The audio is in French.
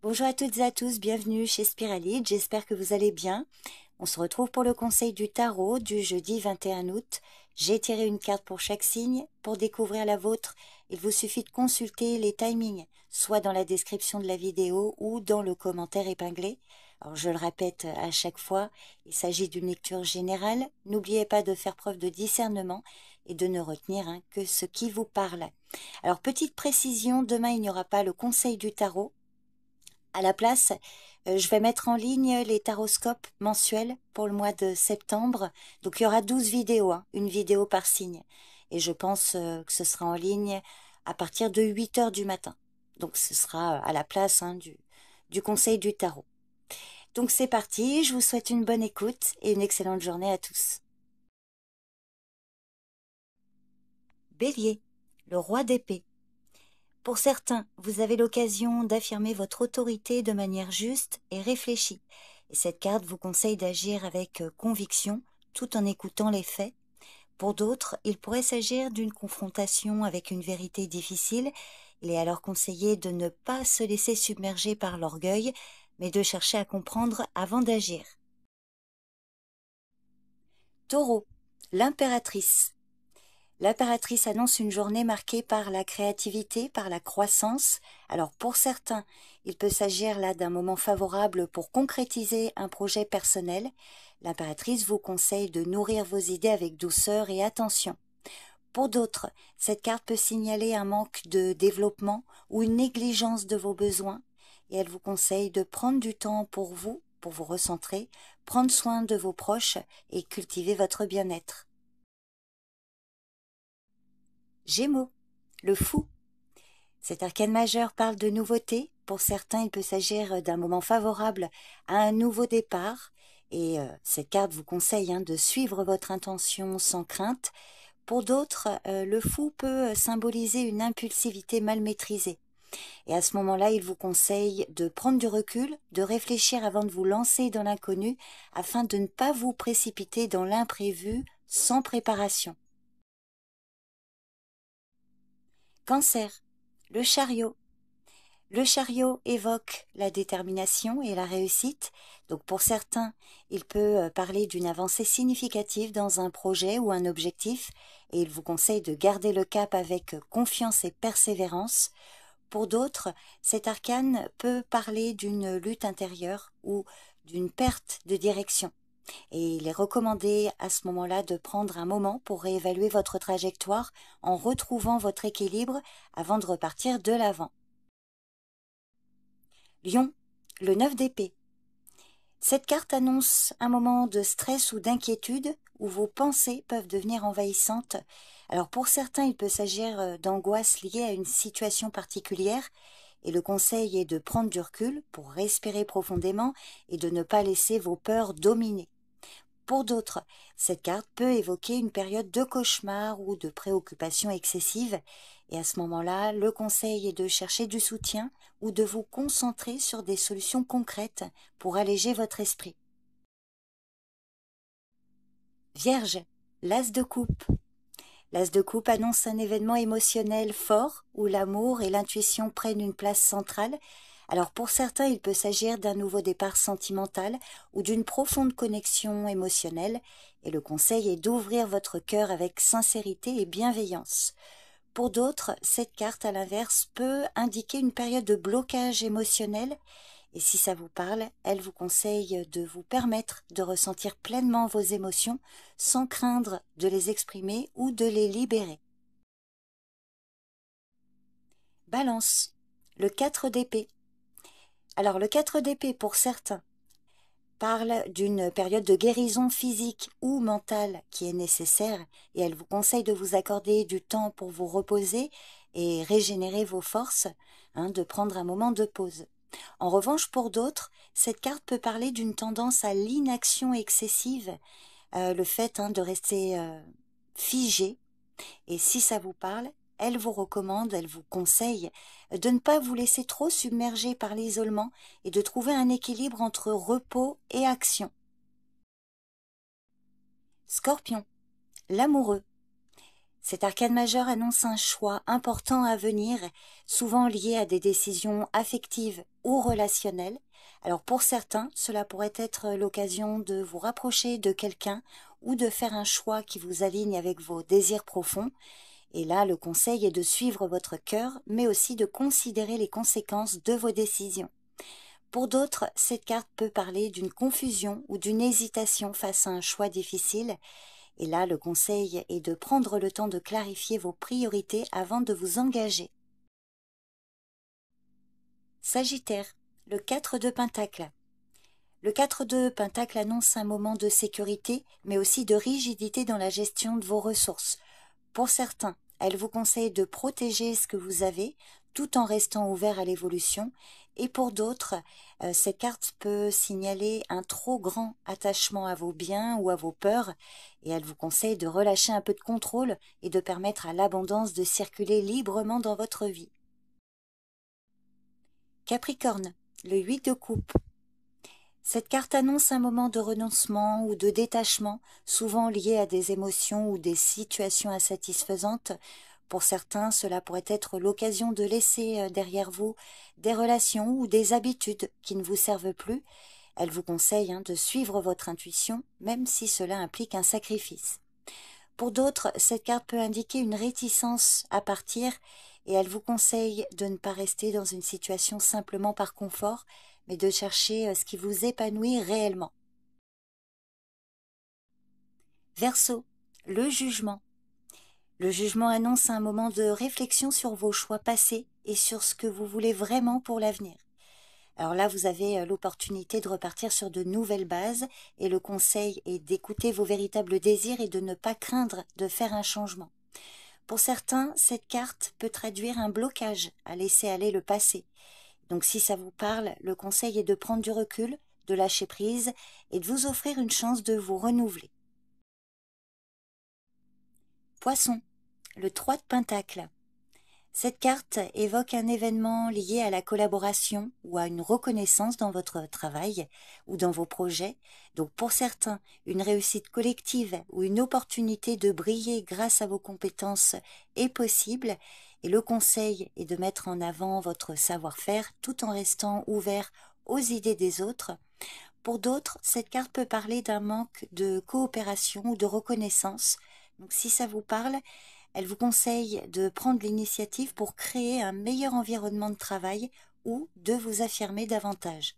Bonjour à toutes et à tous, bienvenue chez Spiralide, j'espère que vous allez bien. On se retrouve pour le conseil du tarot du jeudi 21 août. J'ai tiré une carte pour chaque signe. Pour découvrir la vôtre, il vous suffit de consulter les timings, soit dans la description de la vidéo ou dans le commentaire épinglé. Alors je le répète à chaque fois, il s'agit d'une lecture générale. N'oubliez pas de faire preuve de discernement et de ne retenir que ce qui vous parle. Alors petite précision, demain il n'y aura pas le conseil du tarot. À la place, je vais mettre en ligne les taroscopes mensuels pour le mois de septembre. Donc il y aura 12 vidéos, une vidéo par signe. Et je pense que ce sera en ligne à partir de 8 heures du matin. Donc ce sera à la place du conseil du tarot. Donc c'est parti, je vous souhaite une bonne écoute et une excellente journée à tous. Bélier, le roi d'épée. Pour certains, vous avez l'occasion d'affirmer votre autorité de manière juste et réfléchie. Et cette carte vous conseille d'agir avec conviction, tout en écoutant les faits. Pour d'autres, il pourrait s'agir d'une confrontation avec une vérité difficile. Il est alors conseillé de ne pas se laisser submerger par l'orgueil, mais de chercher à comprendre avant d'agir. Taureau, l'impératrice. L'impératrice annonce une journée marquée par la créativité, par la croissance. Alors pour certains, il peut s'agir là d'un moment favorable pour concrétiser un projet personnel. L'impératrice vous conseille de nourrir vos idées avec douceur et attention. Pour d'autres, cette carte peut signaler un manque de développement ou une négligence de vos besoins et elle vous conseille de prendre du temps pour vous recentrer, prendre soin de vos proches et cultiver votre bien-être. Gémeaux, le fou. Cet arcane majeur parle de nouveauté. Pour certains, il peut s'agir d'un moment favorable à un nouveau départ. Et cette carte vous conseille de suivre votre intention sans crainte. Pour d'autres, le fou peut symboliser une impulsivité mal maîtrisée. Et à ce moment-là, il vous conseille de prendre du recul, de réfléchir avant de vous lancer dans l'inconnu, afin de ne pas vous précipiter dans l'imprévu sans préparation. Cancer, le chariot. Le chariot évoque la détermination et la réussite. Donc pour certains, il peut parler d'une avancée significative dans un projet ou un objectif et il vous conseille de garder le cap avec confiance et persévérance. Pour d'autres, cet arcane peut parler d'une lutte intérieure ou d'une perte de direction. Et il est recommandé à ce moment-là de prendre un moment pour réévaluer votre trajectoire en retrouvant votre équilibre avant de repartir de l'avant. Lion, le 9 d'épée. Cette carte annonce un moment de stress ou d'inquiétude où vos pensées peuvent devenir envahissantes. Alors pour certains, il peut s'agir d'angoisse liée à une situation particulière et le conseil est de prendre du recul pour respirer profondément et de ne pas laisser vos peurs dominer. Pour d'autres, cette carte peut évoquer une période de cauchemar ou de préoccupation excessive et à ce moment-là, le conseil est de chercher du soutien ou de vous concentrer sur des solutions concrètes pour alléger votre esprit. Vierge, l'as de coupe. L'as de coupe annonce un événement émotionnel fort où l'amour et l'intuition prennent une place centrale. Alors pour certains, il peut s'agir d'un nouveau départ sentimental ou d'une profonde connexion émotionnelle et le conseil est d'ouvrir votre cœur avec sincérité et bienveillance. Pour d'autres, cette carte à l'inverse peut indiquer une période de blocage émotionnel et si ça vous parle, elle vous conseille de vous permettre de ressentir pleinement vos émotions sans craindre de les exprimer ou de les libérer. Balance, le 4 d'épée. Alors le 4 d'épée pour certains parle d'une période de guérison physique ou mentale qui est nécessaire et elle vous conseille de vous accorder du temps pour vous reposer et régénérer vos forces, de prendre un moment de pause. En revanche, pour d'autres, cette carte peut parler d'une tendance à l'inaction excessive, le fait de rester figé. Et si ça vous parle, elle vous recommande, elle vous conseille de ne pas vous laisser trop submerger par l'isolement et de trouver un équilibre entre repos et action. Scorpion, l'amoureux. Cet arcane majeur annonce un choix important à venir, souvent lié à des décisions affectives ou relationnelles. Alors pour certains, cela pourrait être l'occasion de vous rapprocher de quelqu'un ou de faire un choix qui vous aligne avec vos désirs profonds. Et là, le conseil est de suivre votre cœur, mais aussi de considérer les conséquences de vos décisions. Pour d'autres, cette carte peut parler d'une confusion ou d'une hésitation face à un choix difficile. Et là, le conseil est de prendre le temps de clarifier vos priorités avant de vous engager. Sagittaire, le 4 de Pentacle. Le 4 de Pentacle annonce un moment de sécurité, mais aussi de rigidité dans la gestion de vos ressources. Pour certains, elle vous conseille de protéger ce que vous avez, tout en restant ouvert à l'évolution. Et pour d'autres, cette carte peut signaler un trop grand attachement à vos biens ou à vos peurs, et elle vous conseille de relâcher un peu de contrôle et de permettre à l'abondance de circuler librement dans votre vie. Capricorne, le 8 de coupe. Cette carte annonce un moment de renoncement ou de détachement, souvent lié à des émotions ou des situations insatisfaisantes. Pour certains, cela pourrait être l'occasion de laisser derrière vous des relations ou des habitudes qui ne vous servent plus. Elle vous conseille de suivre votre intuition, même si cela implique un sacrifice. Pour d'autres, cette carte peut indiquer une réticence à partir et elle vous conseille de ne pas rester dans une situation simplement par confort, mais de chercher ce qui vous épanouit réellement. Verseau, le jugement. Le jugement annonce un moment de réflexion sur vos choix passés et sur ce que vous voulez vraiment pour l'avenir. Alors là, vous avez l'opportunité de repartir sur de nouvelles bases et le conseil est d'écouter vos véritables désirs et de ne pas craindre de faire un changement. Pour certains, cette carte peut traduire un blocage à laisser aller le passé. Donc si ça vous parle, le conseil est de prendre du recul, de lâcher prise et de vous offrir une chance de vous renouveler. Poisson, le 3 de Pentacle. Cette carte évoque un événement lié à la collaboration ou à une reconnaissance dans votre travail ou dans vos projets. Donc pour certains, une réussite collective ou une opportunité de briller grâce à vos compétences est possible. Et le conseil est de mettre en avant votre savoir-faire tout en restant ouvert aux idées des autres. Pour d'autres, cette carte peut parler d'un manque de coopération ou de reconnaissance. Donc si ça vous parle, elle vous conseille de prendre l'initiative pour créer un meilleur environnement de travail ou de vous affirmer davantage.